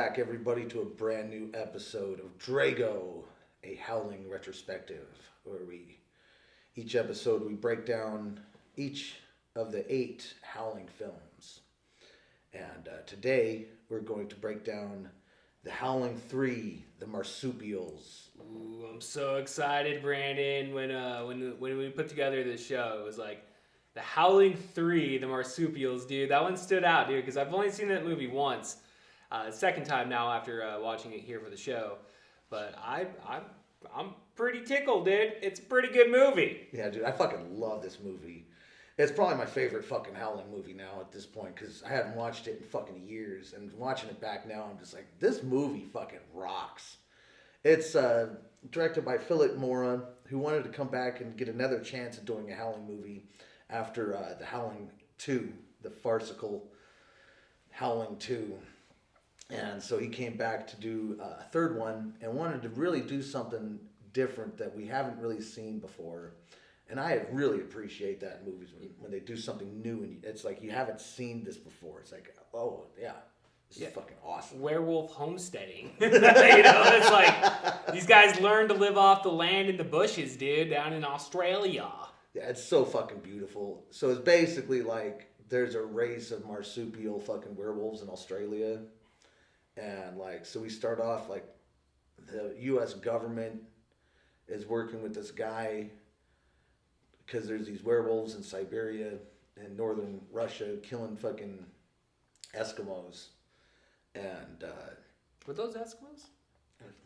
back, everybody, to a brand new episode of Drago, a Howling Retrospective, where each episode we break down each of the 8 Howling films. And today we're going to break down the Howling III, the Marsupials. Ooh, I'm so excited, Brandon. When we put together this show, it was like the Howling III, the Marsupials, dude. That one stood out, dude, because I've only seen that movie once. Second time now after watching it here for the show. But I'm pretty tickled, dude. It's a pretty good movie. Yeah, dude, I fucking love this movie. It's probably my favorite fucking Howling movie now at this point, because I haven't watched it in fucking years. And watching it back now, I'm just like, this movie fucking rocks. It's directed by Philip Mora, who wanted to come back and get another chance at doing a Howling movie after the Howling II, the farcical Howling II. And so he came back to do a third one and wanted to really do something different that we haven't really seen before. And I really appreciate that in movies when they do something new and it's like you haven't seen this before. It's like, oh, yeah, this is fucking awesome. Werewolf homesteading. It's like these guys learn to live off the land in the bushes, dude, down in Australia. Yeah, it's so fucking beautiful. So it's basically like there's a race of marsupial fucking werewolves in Australia. And like, so we start off like the U.S. government is working with this guy because there's these werewolves in Siberia and northern Russia killing fucking Eskimos. And were those Eskimos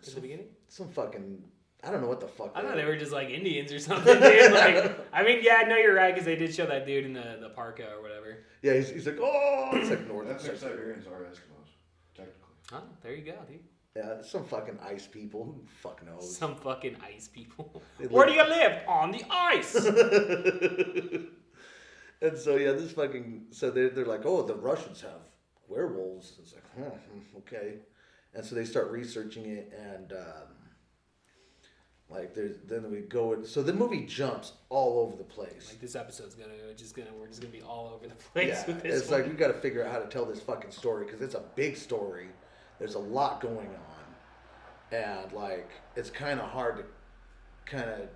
in the beginning? Some fucking, I don't know what the fuck. I thought they were just like Indians or something, dude. Like, I mean, yeah, no, you're right, because they did show that dude in the parka or whatever. Yeah, he's like, oh, it's like northern. That's like Siberians are Eskimos, technically. Oh, there you go, dude. Yeah, some fucking ice people. Who fuck knows? Some fucking ice people. Where do you live? On the ice. And so yeah, this fucking they're like, oh, the Russians have werewolves. It's like, okay. And so they start researching it, and then we go. So the movie jumps all over the place. Like this episode's we're just gonna be all over the place with this. It's like we got to figure out how to tell this fucking story because it's a big story. There's a lot going on, and like it's kind of hard to kind of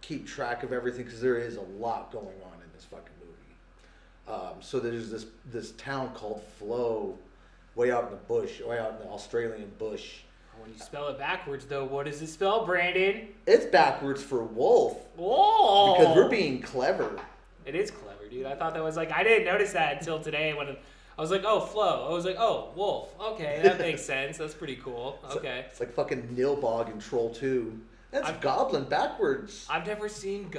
keep track of everything because there is a lot going on in this fucking movie. So there's this town called Flo, way out in the bush, way out in the Australian bush. When you spell it backwards, though, what does it spell, Brandon? It's backwards for wolf. Whoa! Because we're being clever. It is clever, dude. I thought that was like I didn't notice that until today when. I was like, oh, Flo. I was like, oh, wolf. Okay, that makes sense. That's pretty cool. Okay. It's like fucking Nilbog in Troll 2. That's goblin backwards. I've never seen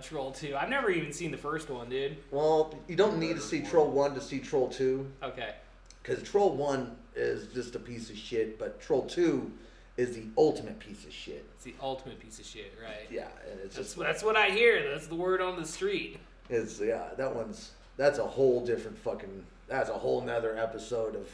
Troll 2. I've never even seen the first one, dude. Well, you don't need to see Troll 1 to see Troll 2. Okay. Because Troll 1 is just a piece of shit, but Troll 2 is the ultimate piece of shit. It's the ultimate piece of shit, right? Yeah, and it's that's what I hear. That's the word on the street. That's a whole different fucking. That's a whole nother episode of.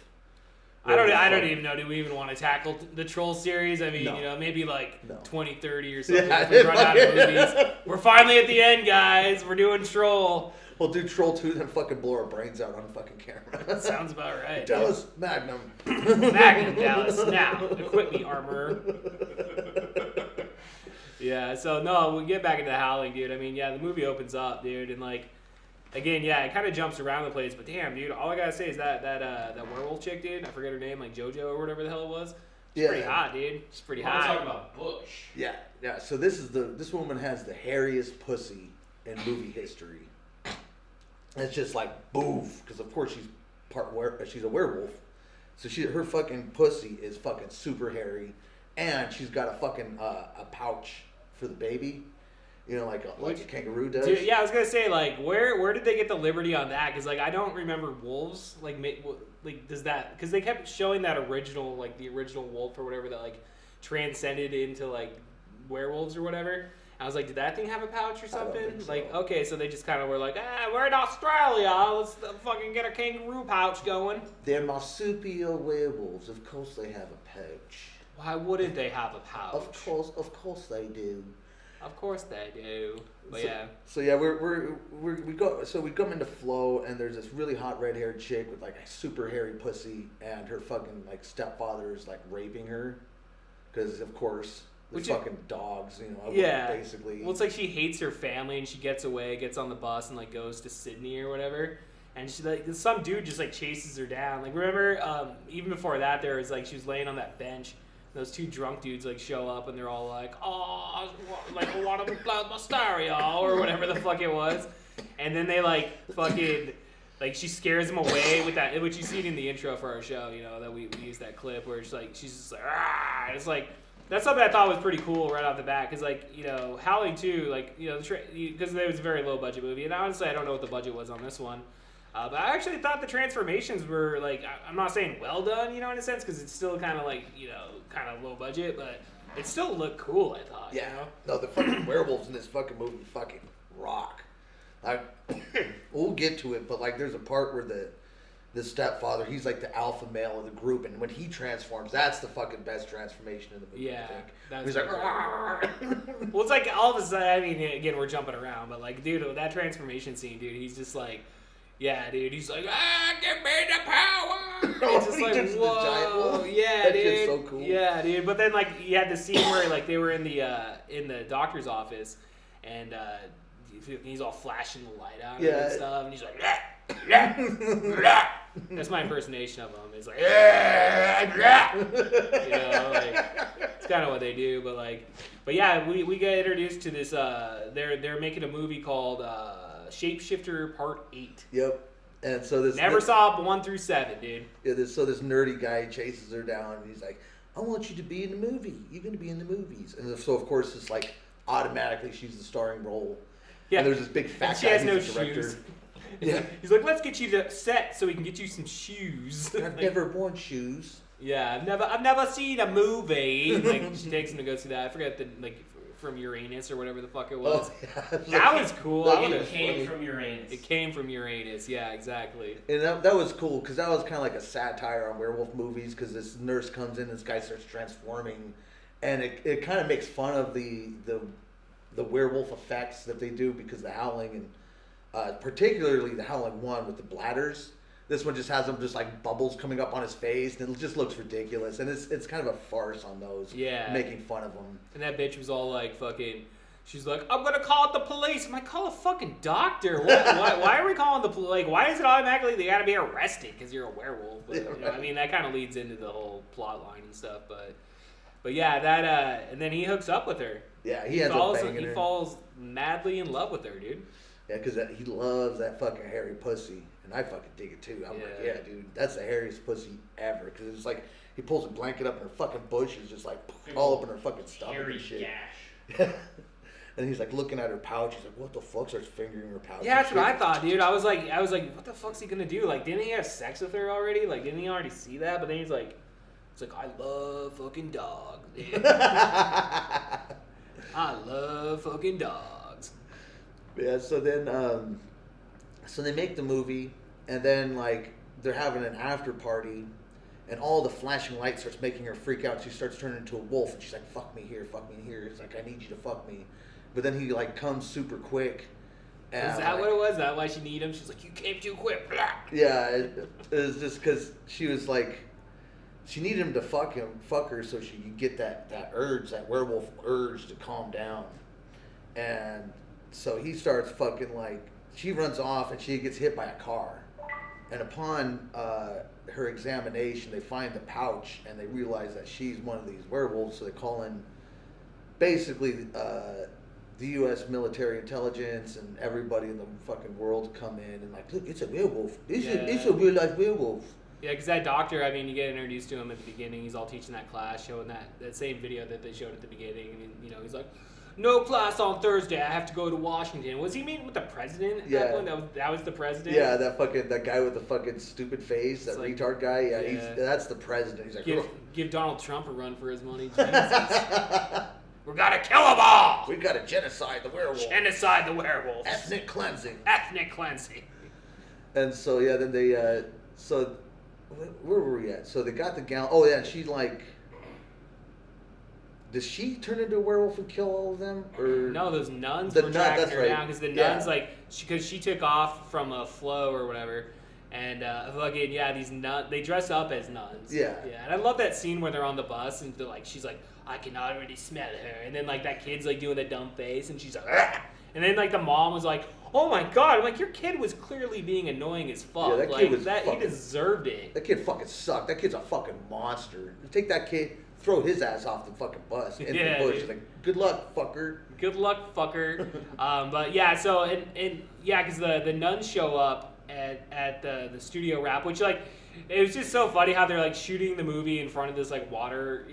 I don't even know. Do we even want to tackle the Troll series? I mean, no. Maybe like no. 2030 or something. If we run out of movies. We're finally at the end, guys. We're doing Troll. We'll do Troll 2, then fucking blow our brains out on fucking camera. That sounds about right. Dallas Magnum. Magnum, Dallas. Now, equip me, armor. Yeah. So no, we'll get back into Howling, dude. I mean, yeah, the movie opens up, dude, and like. Again, yeah, it kind of jumps around the place, but damn, dude, all I gotta say is that werewolf chick, dude, I forget her name, like JoJo or whatever the hell it was. She's pretty hot, dude. She's pretty hot. I'm talking about Bush. Yeah. So this woman has the hairiest pussy in movie history. It's just like boof, because of course she's a werewolf, so her fucking pussy is fucking super hairy, and she's got a fucking a pouch for the baby. You know, like a kangaroo does. Dude, yeah, I was gonna say, like, where did they get the liberty on that? Because like I don't remember wolves like does that because they kept showing that original like the original wolf or whatever that like transcended into like werewolves or whatever. I was like, did that thing have a pouch or something? I don't think so. Like, okay, so they just kind of were like, we're in Australia, let's fucking get a kangaroo pouch going. They're marsupial werewolves. Of course they have a pouch. Why wouldn't they have a pouch? Of course they do. Of course they do. But yeah. So yeah, we come into Flow, and there's this really hot red-haired chick with like a super hairy pussy, and her fucking like stepfather is like raping her, because of course the fucking dogs, you know. Yeah. Basically. Well, it's like she hates her family, and she gets away, gets on the bus, and like goes to Sydney or whatever. And she like some dude just like chases her down. Like remember, even before that, there was like she was laying on that bench. Those two drunk dudes like show up and they're all like, oh, like I want to plasma stereo or whatever the fuck it was, and then they like fucking like she scares them away with that, which you see it in the intro for our show, you know, that we use that clip where it's like she's just like, ah, it's like that's something I thought was pretty cool right off the bat, because like, you know, Howling 2, like, you know, because it was a very low budget movie, and honestly I don't know what the budget was on this one. But I actually thought the transformations were, like, I'm not saying well done, you know, in a sense, because it's still kind of, like, you know, kind of low budget, but it still looked cool, I thought, Yeah. you know? No, the fucking werewolves in this fucking movie fucking rock. Like, we'll get to it, but, like, there's a part where the stepfather, he's, like, the alpha male of the group, and when he transforms, that's the fucking best transformation in the movie, Yeah, I think. that's He's like, cool. "Argh." Well, it's like all of a sudden, I mean, again, we're jumping around, but, like, dude, that transformation scene, dude, he's just like, yeah, dude, he's like, give me the power! It's just He like, turns into the giant whoa, wolf. yeah, That dude. shit's so cool. Yeah, dude. But then, like, you had the scene where, like, they were in the doctor's office, and he's all flashing the light out and stuff, and he's like, that's my impersonation of him. It's like, you know, like, it's kind of what they do, but yeah, we get introduced to this. They're making a movie called Shapeshifter Part 8. Yep. And so this Never saw 1 through 7, dude. Yeah, so this nerdy guy chases her down, and he's like, I want you to be in the movie. You're going to be in the movies. And so, of course, it's like automatically she's the starring role. Yeah. And there's this big fat And she guy has no who's the director. shoes. Yeah. He's like, let's get you to set so we can get you some shoes. I've never worn shoes. Yeah, I've never seen a movie. And, like, she takes him to go see that. I forget from Uranus or whatever the fuck it was. Oh, yeah. That was cool. It came from Uranus. It came from Uranus. Yeah, exactly. And that was cool, because that was kind of like a satire on werewolf movies, because this nurse comes in, this guy starts transforming, and it kind of makes fun of the werewolf effects that they do, because the Howling, and particularly the Howling 1 with the bladders, this one just has them just like bubbles coming up on his face, and it just looks ridiculous, and it's kind of a farce on those, making fun of them. And that bitch was all like fucking, she's like, I'm gonna call the police. I'm like, call a fucking doctor. Why are we calling the police? Like, why is it automatically they gotta be arrested because you're a werewolf? But, you know, I mean, that kind of leads into the whole plot line and stuff. But yeah, that and then he hooks up with her. Yeah, he ends up banging her. He falls madly in love with her, dude. Yeah, because he loves that fucking hairy pussy, and I fucking dig it too. I'm like, yeah, dude, that's the hairiest pussy ever. Because it's like he pulls a blanket up, and her fucking bush is just like all up in her fucking stomach and shit. Gash. And he's like looking at her pouch. He's like, what the fuck? Starts fingering her pouch. Yeah, that's what I thought, dude. I was like, what the fuck's he gonna do? Like, didn't he have sex with her already? Like, didn't he already see that? But then he's like, I love fucking dogs, dude. I love fucking dogs. Yeah, so then, so they make the movie, and then, like, they're having an after party, and all the flashing light starts making her freak out. She starts turning into a wolf, and she's like, fuck me here, fuck me here. It's like, I need you to fuck me. But then he, like, comes super quick. And, is that what it was? Is that why she needed him? She's like, you came too quick. Blah. Yeah, it was just because she was like, she needed him to fuck her, so she could get that urge, that werewolf urge to calm down. And so he starts fucking, like, she runs off and she gets hit by a car. And upon her examination, they find the pouch and they realize that she's one of these werewolves. So they call in basically the U.S. military intelligence and everybody in the fucking world to come in and like, look, it's a werewolf. It's a real life werewolf. Yeah, because that doctor, I mean, you get introduced to him at the beginning. He's all teaching that class, showing that same video that they showed at the beginning. And, you know, he's like, no class on Thursday. I have to go to Washington. Was he meeting with the president at that point? That was the president? Yeah, that guy with the fucking stupid face, that like, retard guy. Yeah, that's the president. He's like, give Donald Trump a run for his money. Jesus. We gotta kill them all. We gotta genocide the werewolf. Genocide the werewolves. Ethnic cleansing. Ethnic cleansing. And so yeah, then they so where were we at? So they got the gown. Oh yeah, and she like. does she turn into a werewolf and kill all of them? Or No, those nuns The were nun- tracking that's her right. down because the Yeah. nuns because she took off from a flow or whatever, and fucking these nuns they dress up as nuns. Yeah. Yeah, and I love that scene where they're on the bus and they're like she's like I can already smell her, and then like that kid's like doing the dumb face and she's like "Argh!" And then like the mom was like, oh my god, I'm like your kid was clearly being annoying as fuck. Yeah, that like kid was he fucking- deserved it. that kid fucking sucked. That kid's a fucking monster. Take that kid, throw his ass off the fucking bus in Yeah, the bush. dude. Like, good luck, fucker. Good luck, fucker. But yeah, so and yeah, because the nuns show up at the studio wrap, which like it was just so funny how they're like shooting the movie in front of this like water,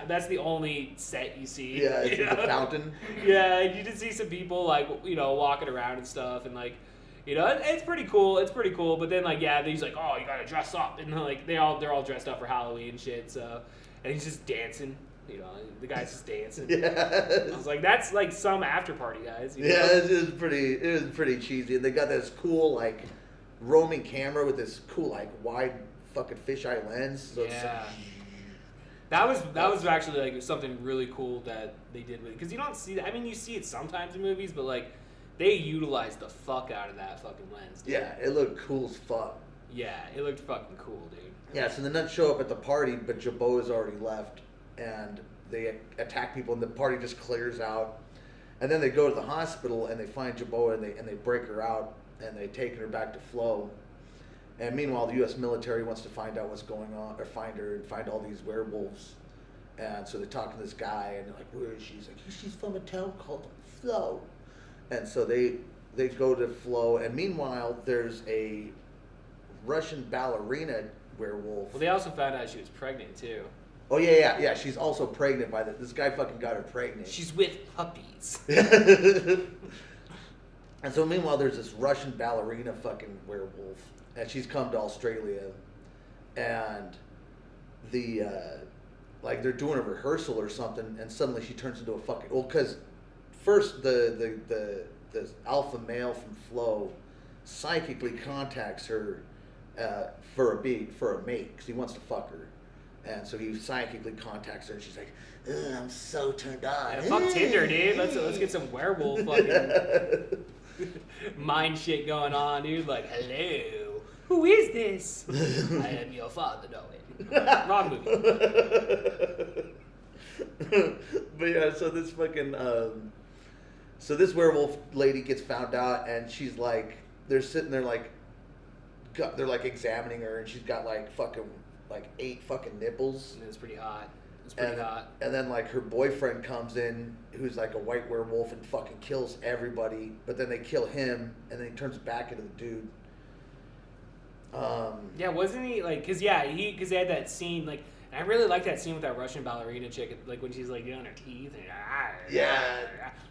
that's the only set you see. Yeah, it's you the know? fountain. Yeah, and you just see some people like walking around and stuff, and like it's pretty cool. It's pretty cool. But then like he's like, oh, you gotta dress up, and like they're all dressed up for Halloween and shit. So and he's just dancing. The guy's just dancing. Yeah. I was like, that's like some after party, guys. Yeah, it was pretty cheesy. And they got this cool like roaming camera with this cool like wide fucking fisheye lens. So it's Yeah. That was actually like something really cool that they did with it, because you don't see that. I mean, you see it sometimes in movies, but like they utilized the fuck out of that fucking lens. Dude. yeah, it looked cool as fuck. Yeah, it looked fucking cool, dude. Yeah, so the nuns show up at the party, but Jabot has already left, and they attack people, and the party just clears out. And then they go to the hospital, and they find Jabot, and they break her out, and they take her back to Flo. And meanwhile, the U.S. military wants to find out what's going on, or find her, and find all these werewolves. And so they talk to this guy, and they're like, where is she? He's like, she's from a town called Flo. And so they go to Flo, and meanwhile, there's a Russian ballerina werewolf. Well, they also found out she was pregnant too. Oh yeah. She's also pregnant by this guy. Fucking got her pregnant. She's with puppies. And so meanwhile, there's this Russian ballerina fucking werewolf, and she's come to Australia, and the like they're doing a rehearsal or something, and suddenly she turns into a fucking because first the alpha male from Flo psychically contacts her for a mate because he wants to fuck her. And so he psychically contacts her, and she's like, "I'm so turned on." Yeah, fuck Tinder, dude. Let's get some werewolf fucking mind shit going on, dude. Like, hello, who is this? I am your father. No, wait. Wrong movie. But yeah, so this fucking so this werewolf lady gets found out, and she's like, they're sitting there like, they're like examining her, and she's got like fucking like 8 fucking nipples. It was pretty hot. It's pretty hot. And then like her boyfriend comes in, who's like a white werewolf, and fucking kills everybody. But then they kill him, and then he turns back into the dude. Yeah, wasn't he like? Cause they had that scene like. And I really like that scene with that Russian ballerina chick, like when she's like doing her teeth and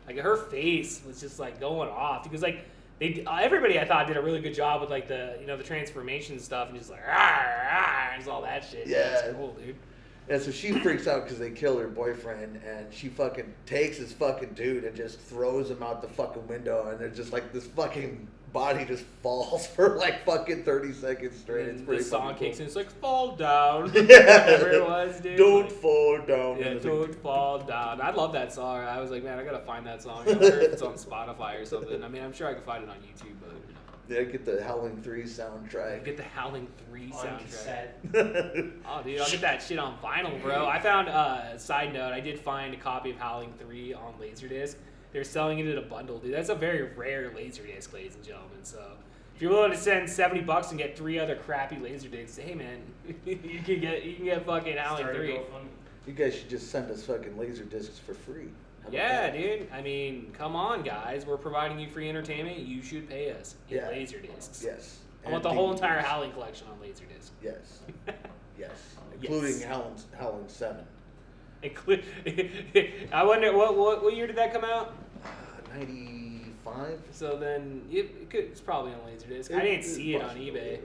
like her face was just like going off because like everybody I thought did a really good job with like the the transformation stuff and just like and just all that shit. Yeah, it's cool, dude. And so she freaks out because they kill her boyfriend, and she fucking takes this fucking dude and just throws him out the fucking window, and they're just like this fucking body just falls for like fucking 30 seconds straight. It's And pretty the song fucking kicks cool. in, it's like fall down. Yeah. Whatever it was, dude. Don't Like, fall down. yeah, And it's don't like, fall down. I love that song. I was like, man, I gotta find that song. I wonder if it's on Spotify or something. I mean, I'm sure I can find it on YouTube, but yeah, get the Howling 3 soundtrack. get the Howling 3 On soundtrack. cassette. Oh, dude, I'll get that shit on vinyl, bro. I found, side note, I did find a copy of Howling 3 on Laserdisc. They're selling it in a bundle, dude. That's a very rare Laserdisc, ladies and gentlemen. So, if you're willing to spend $70 and get 3 other crappy Laserdiscs, hey, man, you can get fucking Howling Start a 3. GoFundMe. You guys should just send us fucking laser discs for free. How about Yeah, that? dude. I mean, come on, guys. We're providing you free entertainment. You should pay us in Yeah. Laserdiscs. Yes. I want And the whole DVDs. entire Howling collection on Laserdisc. Yes. Yes. Including Howling 7. I wonder what year did that come out? 95? So then it's probably on Laserdisc. I didn't see it on eBay.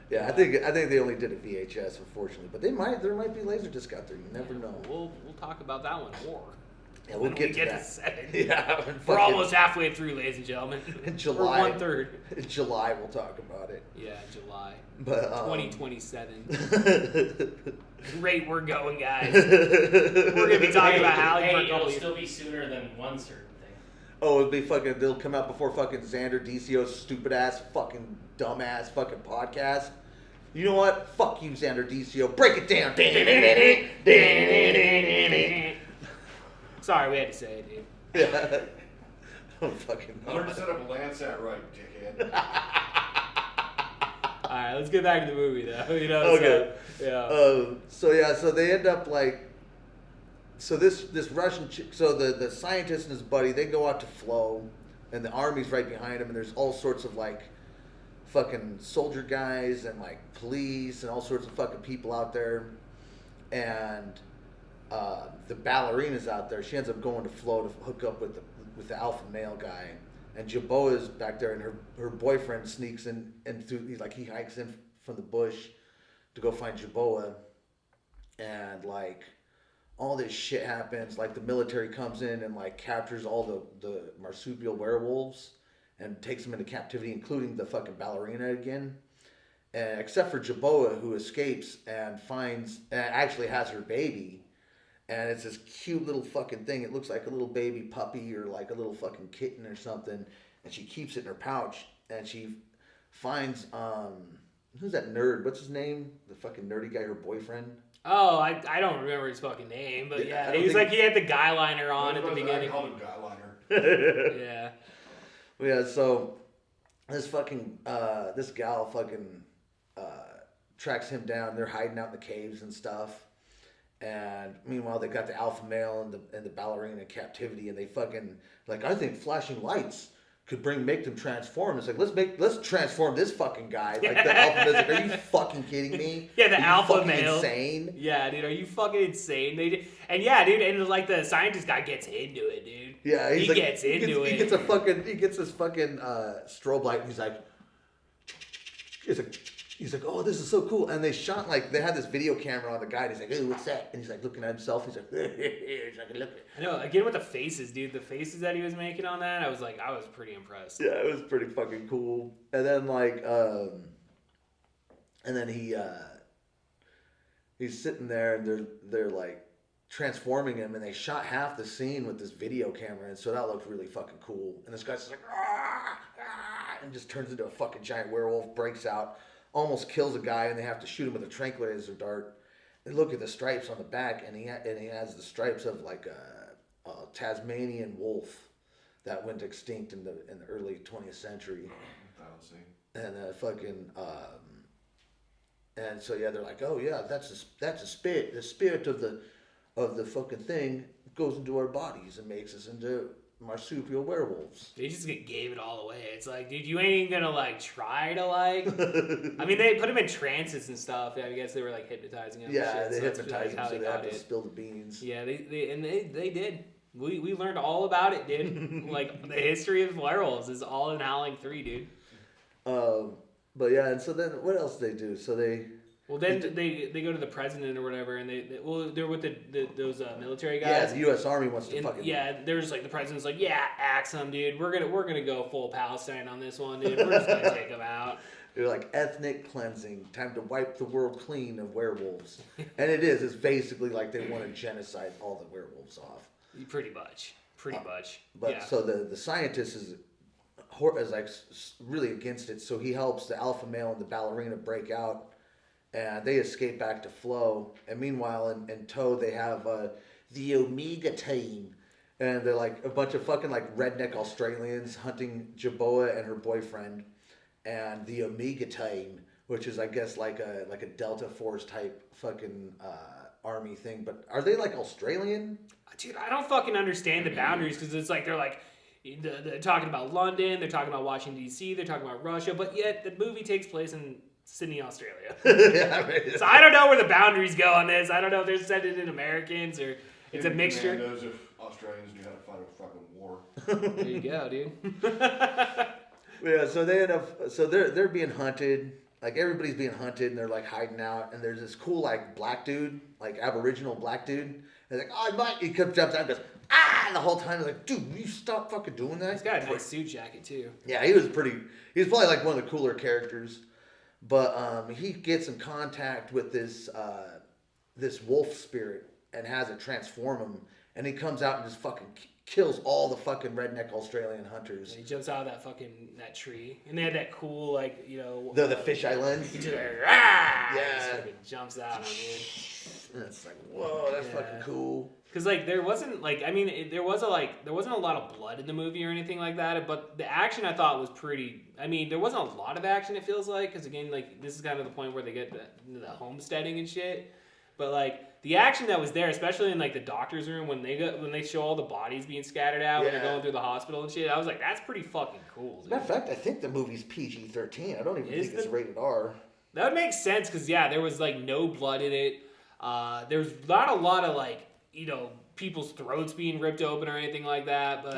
Yeah, I think they only did a VHS, unfortunately, but there might be Laserdisc out there. You never know. We'll talk about that one more. Yeah, we'll get to get that. to 7. Yeah, We're almost halfway through, ladies and gentlemen. in July. We're 1/3. In July, we'll talk about it. Yeah, July. But 2027. Great, we're going, guys. We're gonna be talking about Howling for a couple it'll years. still be sooner than one certain thing. Oh, it'll be fucking. They'll come out before fucking Xander DCO's stupid ass, fucking dumbass, fucking podcast. You know what? Fuck you, Xander DCO. Break it down. Sorry, we had to say it, dude. Yeah. Oh, fucking. Learn to set up a Landsat right, dickhead. All right, let's get back to the movie, though. You know. Okay. So, yeah. So they end up like. So this Russian chick. So the scientist and his buddy, they go out to Flow, and the army's right behind him, and there's all sorts of like. Fucking soldier guys and like police and all sorts of fucking people out there, and the ballerina's out there. She ends up going to Flo to hook up with the alpha male guy, and Jaboa's back there, and her boyfriend sneaks in and he hikes in from the bush to go find Jaboa, and like all this shit happens. Like the military comes in and like captures all the marsupial werewolves. And takes them into captivity, including the fucking ballerina again. Except for Jaboa, who escapes and actually has her baby. And it's this cute little fucking thing. It looks like a little baby puppy or like a little fucking kitten or something. And she keeps it in her pouch. And she finds, who's that nerd? What's his name? The fucking nerdy guy, her boyfriend. Oh, I don't remember his fucking name, but yeah, he was like he had the guy liner on at the beginning. I called him guy liner. Yeah. Yeah, so this fucking this gal fucking tracks him down. They're hiding out in the caves and stuff. And meanwhile, they got the alpha male and the ballerina in captivity, and they fucking like I think flashing lights could make them transform. It's like let's transform this fucking guy. Like the alpha male's like, are you fucking kidding me? Yeah, the are you alpha fucking male. Insane. Yeah, dude, are you fucking insane? And yeah, dude, and like the scientist guy gets into it, dude. Yeah, he gets into it. He gets this fucking strobe light, and he's like, oh, this is so cool. And they had this video camera on the guy, and he's like, oh, what's that? And he's like looking at himself. He's like, look. I know. Again with the faces, dude. The faces that he was making on that, I was pretty impressed. Yeah, it was pretty fucking cool. And then he's sitting there, and they're like transforming him, and they shot half the scene with this video camera, and so that looked really fucking cool. And this guy's just like, and just turns into a fucking giant werewolf, breaks out, almost kills a guy, and they have to shoot him with a tranquilizer dart. They look at the stripes on the back, and he has the stripes of like a Tasmanian wolf that went extinct in the early 20th century. And and so yeah, they're like, oh yeah, that's a spirit. The spirit of the fucking thing goes into our bodies and makes us into marsupial werewolves. They just gave it all away. It's like, dude, you ain't even gonna like try to like. I mean, they put him in trances and stuff. Yeah, I guess they were like hypnotizing him. Yeah, and they shit, hypnotized him so they had to spill the beans. Yeah, they did. We learned all about it, dude. Like the history of werewolves is all in Howling 3, dude. But yeah, and so then what else do they do? So they. Well, then they go to the president or whatever, and they're with those military guys. Yeah, the U.S. Army wants to fucking. Yeah, they're just like the president's like, yeah, axe them, dude. We're gonna go full Palestine on this one, dude. We're just gonna take them out. They're like ethnic cleansing, time to wipe the world clean of werewolves, and it is. It's basically like they want to genocide all the werewolves off. Pretty much. But yeah. So the scientist is like really against it. So he helps the alpha male and the ballerina break out. And they escape back to Flo. And meanwhile, in tow, they have the Omega team. And they're like a bunch of fucking like redneck Australians hunting Jaboa and her boyfriend. And the Omega team, which is, I guess, like a Delta Force type fucking army thing. But are they like Australian? Dude, I don't fucking understand the boundaries because it's like they're talking about London, they're talking about Washington, D.C., they're talking about Russia. But yet the movie takes place in Sydney, Australia. Yeah, right. So I don't know where the boundaries go on this. I don't know if they're sending in Americans or it's a mixture. Who knows if Australians knew how to fight a fucking war. There you go, dude. Yeah, so they end up. So they're being hunted. Like everybody's being hunted, and they're like hiding out. And there's this cool like black dude, like Aboriginal black dude. And they're like, oh, he jumps out and goes, ah, and the whole time, like, dude, will you stop fucking doing that? He's got a nice suit jacket too. Yeah, he was probably like one of the cooler characters. But he gets in contact with this wolf spirit and has it transform him. And he comes out and just fucking kills all the fucking redneck Australian hunters. And he jumps out of that tree. And they had that cool, like, The fisheye lens. He just, yeah. Yeah. Fucking jumps out on dude. And it's like, whoa, that's fucking cool. Because, like, there wasn't, like, I mean, there wasn't a lot of blood in the movie or anything like that, but the action I thought was pretty, I mean, there wasn't a lot of action, it feels like, because, again, like, this is kind of the point where they get the homesteading and shit, but, like, the action that was there, especially in, like, the doctor's room, when they show all the bodies being scattered out, when they're going through the hospital and shit, I was like, that's pretty fucking cool, dude. Matter of fact, I think the movie's PG-13. I don't even think it's rated R. That would make sense, because, yeah, there was, like, no blood in it. There was not a lot of, like, people's throats being ripped open or anything like that, but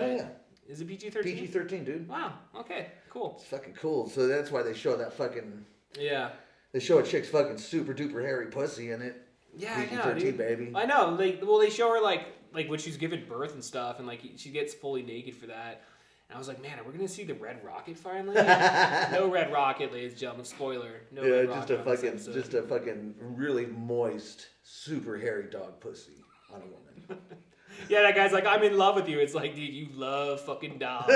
is it PG-13? PG-13, dude. Wow, okay, cool. It's fucking cool. So that's why they show that fucking... Yeah. They show a chick's fucking super duper hairy pussy in it. Yeah, PG-13, I know, dude. baby. I know. They show her, like when she's giving birth and stuff, and, like, she gets fully naked for that. And I was like, man, are we going to see the Red Rocket finally? No Red Rocket, ladies and gentlemen. Spoiler. No Red Rocket. Just a fucking really moist, super hairy dog pussy on a woman. Yeah, that guy's like, I'm in love with you. It's like, dude, you love fucking dogs.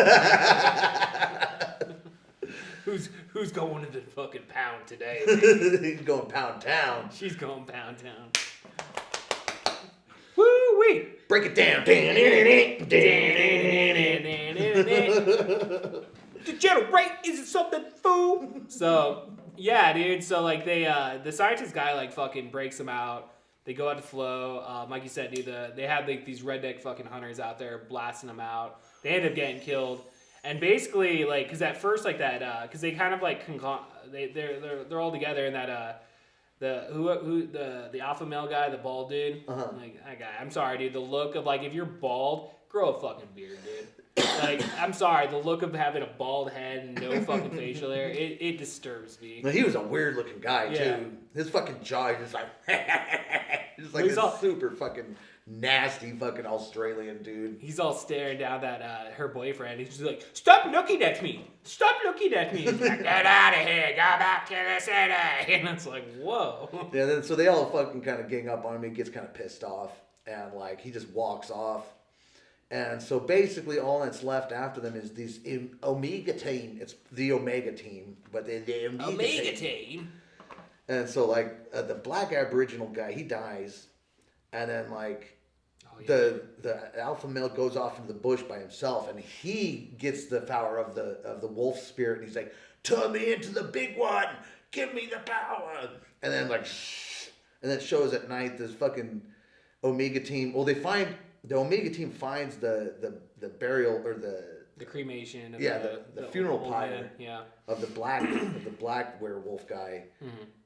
Who's going to the fucking pound today? He's going pound town. She's going pound town. Woo-wee! Break it down. Degenerate isn't something, fool. So, yeah, dude. So, like, the scientist guy, like, fucking breaks them out. They go out to flow. Like you said, dude, they had, like, these redneck fucking hunters out there blasting them out. They end up getting killed. And basically, like, because at first, like, that, because they kind of, like, they're all together in that, the alpha male guy, the bald dude. Like, that guy, I'm sorry, dude, the look of, like, if you're bald, grow a fucking beard, dude. Like, I'm sorry, the look of having a bald head and no fucking facial hair, it disturbs me. He was a weird looking guy, too. His fucking jaw is just like, just like this super fucking nasty fucking Australian dude. He's all staring down that her boyfriend. He's just like, stop looking at me. Stop looking at me. He's like, get out of here. Go back to the city. And it's like, whoa. Yeah, then so they all fucking kind of gang up on him. He gets kind of pissed off. And, like, he just walks off. And so basically all that's left after them is these Omega team. It's the Omega team. But they're the Omega team. And so, like, the black Aboriginal guy, he dies. And then, like, the alpha male goes off into the bush by himself, and he gets the power of the wolf spirit, and he's like, turn me into the big one, give me the power. And then, like, and then it shows at night this fucking Omega team. Well, the Omega team finds the burial or the cremation. Of the funeral pyre. Yeah. Of the black werewolf guy,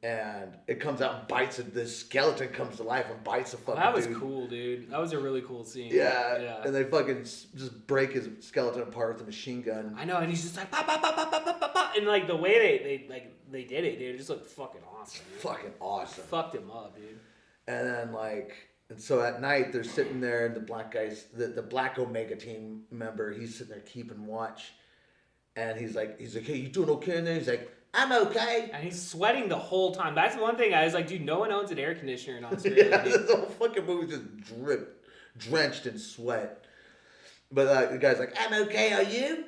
and it comes out and bites it. This skeleton comes to life and bites the fucking. That was dude. cool, dude. That was a really cool scene. Yeah. And they fucking just break his skeleton apart with a machine gun. I know, and he's just like, bah, bah, bah, bah, bah, bah, bah, bah. And like the way they did it, dude, it just looked fucking awesome. Dude. Fucking awesome. Fucked him up, dude. And then and so at night they're sitting there, and the black guys, the black Omega team member, he's sitting there keeping watch. And he's like, hey, you doing okay in there? He's like, I'm okay. And he's sweating the whole time. That's one thing I was like, dude, no one owns an air conditioner in Australia. Yeah, this whole fucking movie just drenched in sweat. But the guy's like, I'm okay, are you?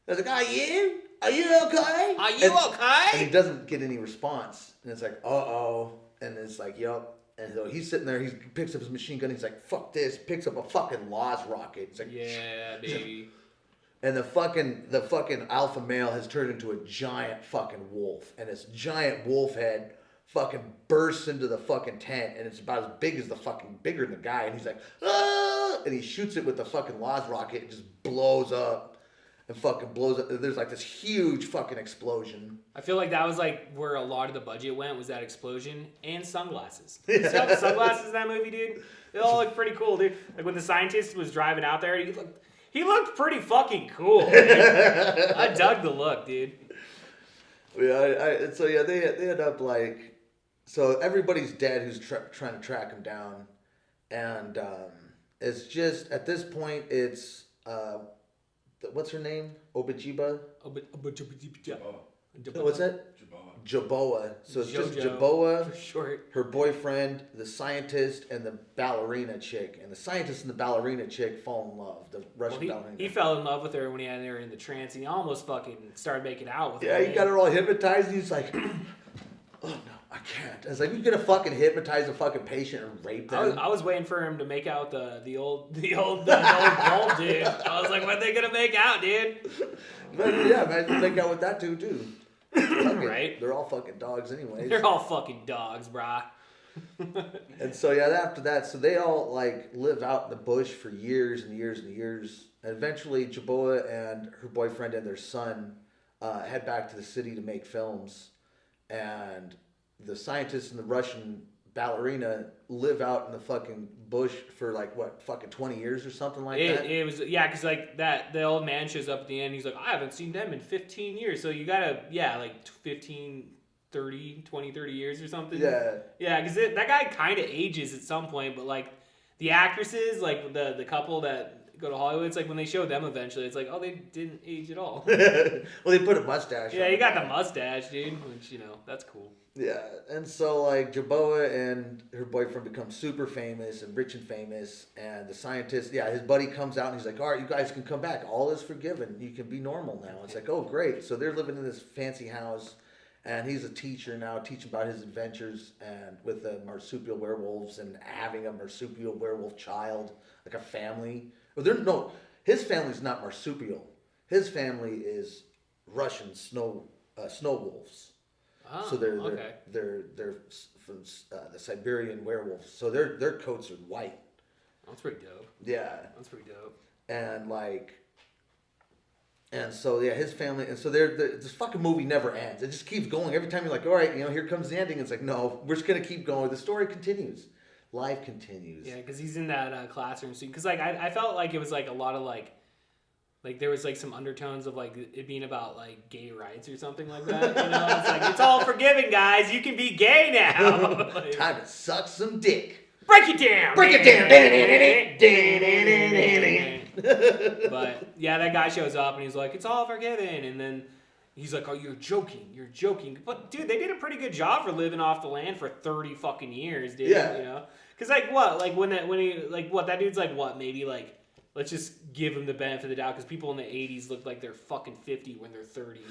I was like, are you? Are you okay? Are you okay? And he doesn't get any response. And it's like, uh-oh. And it's like, yup. And so he's sitting there, he picks up his machine gun, he's like, fuck this, picks up a fucking Loz rocket. It's like, yeah, baby. And the fucking alpha male has turned into a giant fucking wolf. And this giant wolf head fucking bursts into the fucking tent. And it's about as big as bigger than the guy. And he's like, ah! And he shoots it with the fucking Loz rocket and just blows up. And fucking blows up. There's like this huge fucking explosion. I feel like that was like where a lot of the budget went, was that explosion and sunglasses. You see all the sunglasses in that movie, dude? They all look pretty cool, dude. Like when the scientist was driving out there, he looked pretty fucking cool. I dug the look, dude. Yeah, they end up so everybody's dead who's trying to track him down, and It's just at this point, it's what's her name? Obajiba. What's that? Jaboa. So it's just Jaboa, for short. her boyfriend, the scientist, and the ballerina chick. And the scientist and the ballerina chick fall in love. The Russian ballerina. He fell in love with her when he had her in the trance, and he almost fucking started making out with her. Yeah, he got her all hypnotized, and he's like, oh no, I can't. I was like, you gonna fucking hypnotize a fucking patient and rape them? I was waiting for him to make out the old bald dude. I was like, when they gonna make out, dude? But yeah, imagine make out with that dude too. Right? They're all fucking dogs anyways. They're all fucking dogs, brah. And so yeah, after that, so they all like live out in the bush for years and years and years. And eventually, Jaboa and her boyfriend and their son head back to the city to make films. And the scientist and the Russian ballerina live out in the fucking bush for like what, fucking 20 years or something like that. It was, yeah, because like that, the old man shows up at the end. He's like, I haven't seen them in 15 years. So you gotta, yeah, like 15, 30, 20, 30 years or something. Yeah. Yeah, because that guy kind of ages at some point, but like the actresses, like the couple that go to Hollywood, it's like when they show them eventually, it's like, oh, they didn't age at all. Well, they put a mustache on. Yeah, you got the mustache, dude, which, you know, that's cool. Yeah, and so like Jaboa and her boyfriend become super famous and rich and famous, and the scientist, yeah, his buddy comes out and he's like, all right, you guys can come back. All is forgiven. You can be normal now. It's like, oh, great. So they're living in this fancy house, and he's a teacher now, teaching about his adventures and with the marsupial werewolves and having a marsupial werewolf child, like a family. Well, his family's not marsupial. His family is Russian snow wolves. Oh, So they're okay. from the Siberian werewolves. So their coats are white. That's pretty dope. Yeah, That's pretty dope. and so yeah, his family, and so this fucking movie never ends. It just keeps going. Every time you're like, all right, here comes the ending. It's like, no, we're just gonna keep going. The story continues. Life continues. Yeah, because he's in that classroom scene. Because like I felt like it was like a lot of like there was like some undertones of like it being about like gay rights or something like that. It's like it's all forgiven, guys. You can be gay now. Like, Time to suck some dick. break it down. Break it down. But yeah, that guy shows up and he's like, it's all forgiven, and then he's like, oh, you're joking. But dude, they did a pretty good job for living off the land for 30 fucking years, dude. Yeah. Because like what, like when he like what that dude's like what, maybe like, let's just give him the benefit of the doubt, because people in the 80s look like they're fucking 50 when they're 30,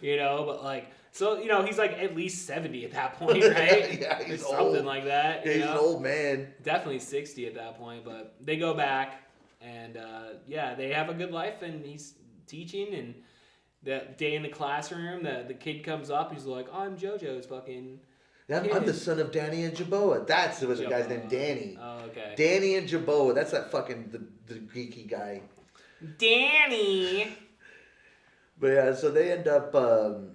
but like, so he's like at least 70 at that point, right? Yeah, he's or something old. like that. Yeah, he's an old man. Definitely 60 at that point, but they go back and they have a good life, and he's teaching, and that day in the classroom, the kid comes up, he's like, oh, I'm JoJo's fucking I'm the son of Danny and Jaboa. It was a guy's name, Danny. Oh, okay. Danny and Jaboa. That's that fucking the geeky guy. Danny. But yeah, so they end up. So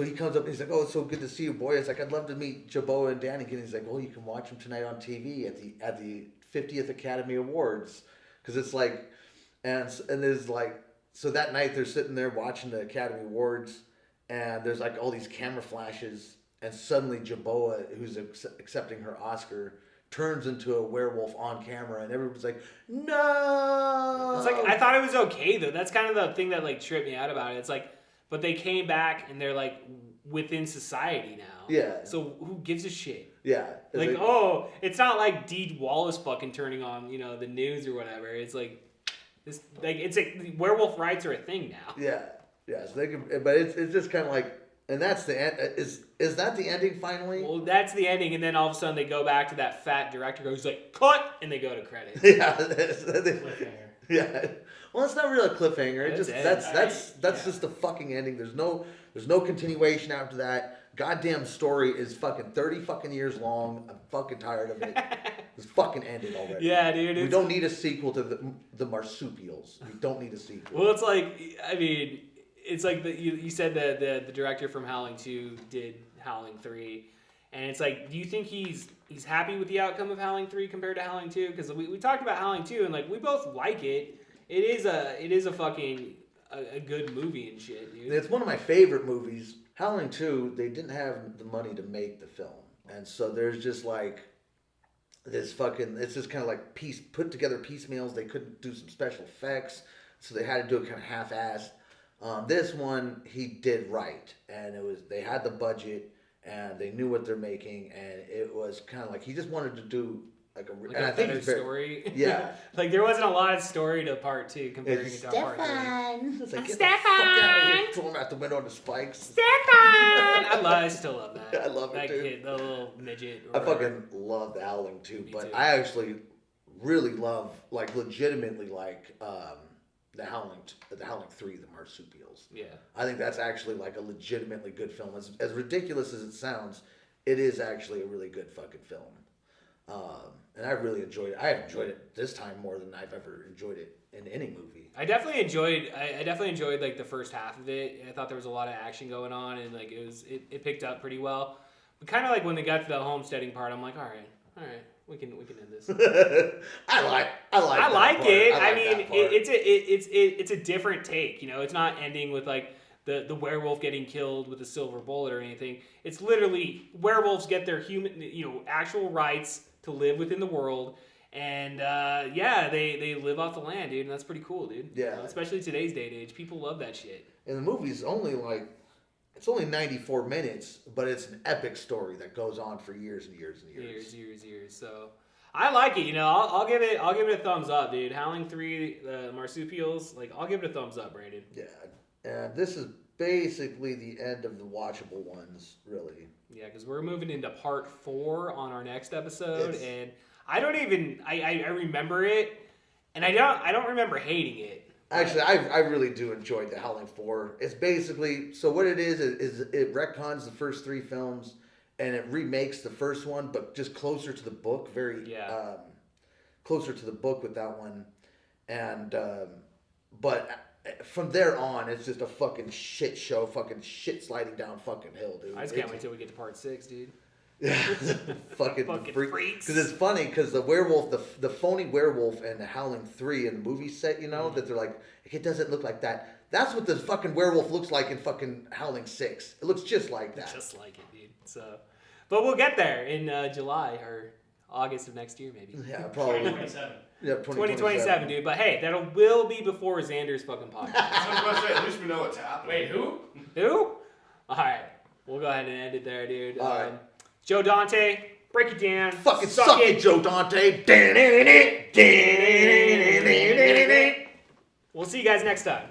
he comes up and he's like, "Oh, it's so good to see you, boy." It's like, "I'd love to meet Jaboa and Danny again." He's like, "Well, you can watch them tonight on TV at the 50th Academy Awards," because it's like, and there's like, so that night they're sitting there watching the Academy Awards. And there's like all these camera flashes, and suddenly Jaboa, who's accepting her Oscar, turns into a werewolf on camera, and everyone's like, "No!" It's like, I thought it was okay though. That's kind of the thing that like tripped me out about it. It's like, but they came back and they're like within society now. Yeah. So who gives a shit? Yeah. Like, oh, it's not like Dee Wallace fucking turning on the news or whatever. It's like this, like it's like werewolf rights are a thing now. Yeah. Yeah, so they can, but it's just kind of like, and that's the end. Is that the ending finally? Well, that's the ending, and then all of a sudden they go back to that fat director who's like, cut, and they go to credits. Yeah, Cliffhanger. yeah. Well, it's not really a cliffhanger. It that's just the fucking ending. There's no continuation after that. Goddamn story is fucking 30 fucking years long. I'm fucking tired of it. It's fucking ended already. Yeah, dude. We don't need a sequel to the Marsupials. We don't need a sequel. Well, it's like, I mean, it's like you said the director from Howling 2 did Howling 3, and it's like, do you think he's happy with the outcome of Howling 3 compared to Howling 2? Because we talked about Howling 2, and like we both like it. It is a fucking a good movie and shit, dude. It's one of my favorite movies. Howling 2, they didn't have the money to make the film, and so there's just like, it's just kind of like put together piecemeals. They couldn't do some special effects, so they had to do it kind of half-assed. This one he did right, and they had the budget and they knew what they're making, and it was kind of like he just wanted to do like and I think it's story. Yeah, like there wasn't a lot of story to part 2 comparing it to part 3. It's like, get Stefan! the fuck out of here! Throw him out the window on the spikes. Stefan! I still love that. I love it that too. Kid, the little midget. I fucking love the Howling too, but too. I actually really love, like, legitimately like the Howling 3, the Marsupials. Yeah. I think that's actually like a legitimately good film. As ridiculous as it sounds, it is actually a really good fucking film. And I really enjoyed it. I enjoyed it this time more than I've ever enjoyed it in any movie. I definitely enjoyed like the first half of it. I thought there was a lot of action going on, and like it picked up pretty well. But kind of like when they got to the homesteading part, I'm like, all right, we can end this. I like it. I mean, it's a different take. You know, it's not ending with like the werewolf getting killed with a silver bullet or anything. It's literally werewolves get their actual rights to live within the world. And they live off the land, dude, and that's pretty cool, dude. Yeah. Especially today's day and age, people love that shit. And the movie's only 94 minutes, but it's an epic story that goes on for years and years and years. Years. So I like it. You know, I'll give it a thumbs up, dude. Howling 3, the Marsupials, like I'll give it a thumbs up, Brandon. Yeah, and this is basically the end of the watchable ones, really. Yeah, because we're moving into part 4 on our next episode, and I don't even I remember it, and I don't remember hating it. Actually, I really do enjoy the Howling 4. It's basically, so what it is it retcons the first 3 films, and it remakes the first one, but just closer to the book, closer to the book with that one, and but from there on, it's just a fucking shit show, fucking shit sliding down fucking hill, dude. I just can't wait till we get to part 6, dude. Yeah, fucking freaks. Because it's funny, because the werewolf, the phony werewolf and the Howling 3 in the movie set, that they're like, it doesn't look like that. That's what the fucking werewolf looks like in fucking Howling 6. It looks just like that. Just like it, dude. So, but we'll get there in July or August of next year, maybe. Yeah, probably. 2027. Yeah, 2027, dude. But hey, that will be before Xander's fucking podcast. I was going to say, at least we know what's happening. Wait, who? Who? All right. We'll go ahead and end it there, dude. All right. Joe Dante, break it down. Fucking suck it, Joe Dante. We'll see you guys next time.